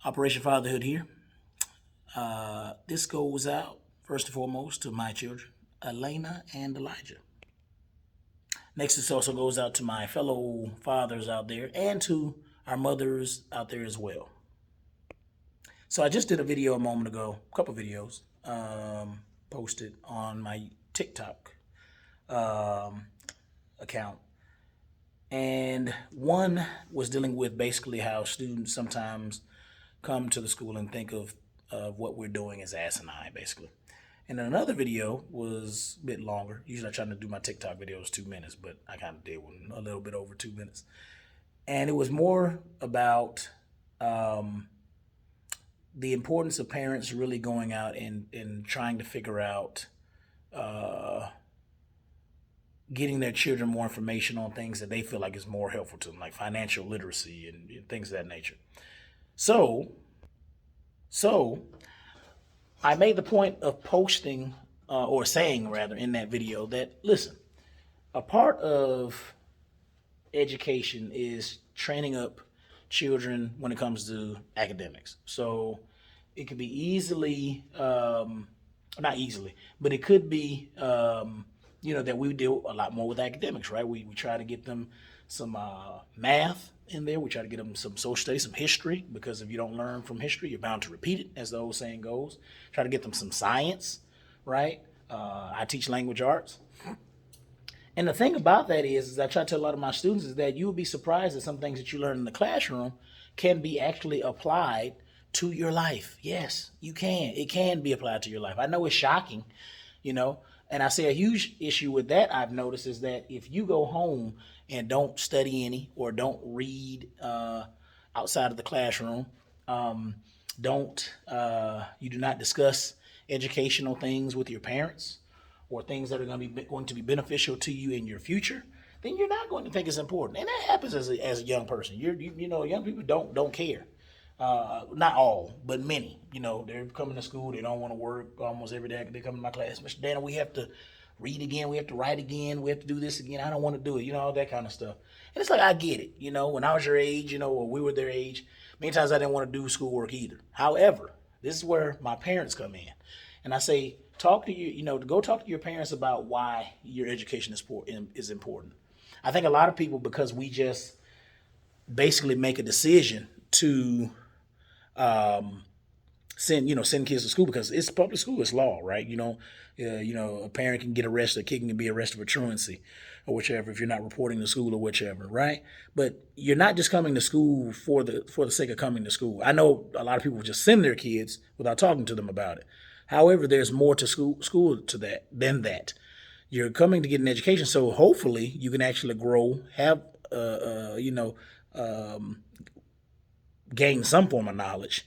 Operation Fatherhood here. This goes out, first and foremost, to my children, Elena and Elijah. Next, this also goes out to my fellow fathers out there and to our mothers out there as well. So I just did a video a moment ago, a couple videos, posted on my TikTok account. And one was dealing with basically how students sometimes come to the school and think of what we're doing as asinine, basically. And then another video was a bit longer. Usually I try to do my TikTok videos 2 minutes, but I kind of did one a little bit over 2 minutes. And it was more about the importance of parents really going out and trying to figure out getting their children more information on things that they feel like is more helpful to them, like financial literacy and things of that nature. So I made the point of posting or saying rather in that video that, listen, a part of education is training up children when it comes to academics. So it could be easily, not easily, but it could be, that we deal a lot more with academics, right? We try to get them some math in there. We try to get them some social studies, some history, because if you don't learn from history, you're bound to repeat it, as the old saying goes. Try to get them some science, right? I teach language arts. And the thing about that is I try to tell a lot of my students is that you will be surprised that some things that you learn in the classroom can be actually applied to your life. Yes, you can. It can be applied to your life. I know it's shocking, and I say a huge issue with that I've noticed is that if you go home and don't study any or don't read outside of the classroom, you do not discuss educational things with your parents or things that are going to be beneficial to you in your future, then you're not going to think it's important. And that happens as a young person. Young people don't care. Not all, but many. They're coming to school. They don't want to work almost every day. They come to my class, Mr. Dana, we have to read again. We have to write again. We have to do this again. I don't want to do it. All that kind of stuff. And it's like, I get it. When I was your age, or we were their age, many times I didn't want to do schoolwork either. However, this is where my parents come in. And I say, talk to go talk to your parents about why your education is important. I think a lot of people, because we just basically make a decision to send kids to school because it's public school, it's law, right? A parent can get arrested, a kid can be arrested for truancy or whichever if you're not reporting to school or whichever, right? But you're not just coming to school for the sake of coming to school. I know a lot of people just send their kids without talking to them about it. However, there's more to school to that than that. You're coming to get an education, so hopefully you can actually grow, have gain some form of knowledge,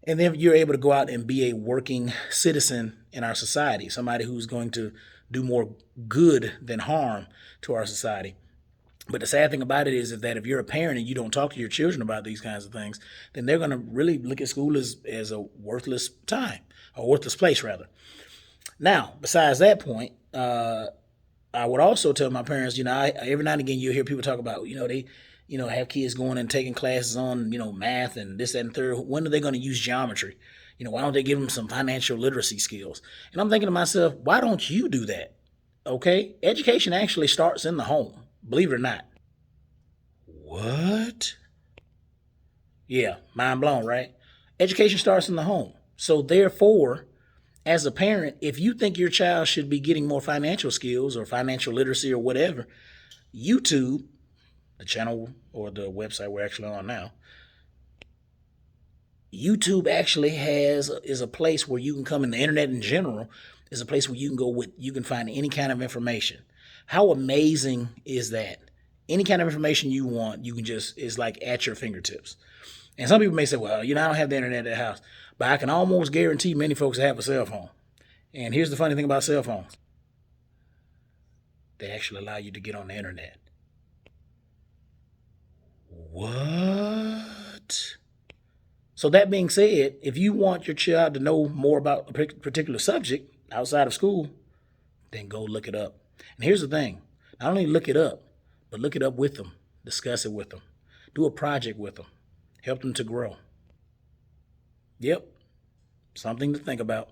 and then you're able to go out and be a working citizen in our society, somebody who's going to do more good than harm to our society. But the sad thing about it is that if you're a parent and you don't talk to your children about these kinds of things, then they're going to really look at school as a worthless time, a worthless place, rather. Now, besides that point, I would also tell my parents, every now and again you'll hear people talk about, they have kids going and taking classes on, math and this, that, and third. When are they going to use geometry? Why don't they give them some financial literacy skills? And I'm thinking to myself, why don't you do that? Okay? Education actually starts in the home, believe it or not. What? Yeah, mind blown, right? Education starts in the home. So therefore, as a parent, if you think your child should be getting more financial skills or financial literacy or whatever, YouTube, the channel or the website we're actually on now, YouTube actually is a place where you can come, and the internet in general is a place where you can go you can find any kind of information. How amazing is that? Any kind of information you want, you can it's like at your fingertips. And some people may say, well, I don't have the internet at the house, but I can almost guarantee many folks have a cell phone. And here's the funny thing about cell phones. They actually allow you to get on the internet. What? So that being said, if you want your child to know more about a particular subject outside of school, then go look it up. And here's the thing. Not only look it up, but look it up with them. Discuss it with them. Do a project with them. Help them to grow. Yep, something to think about.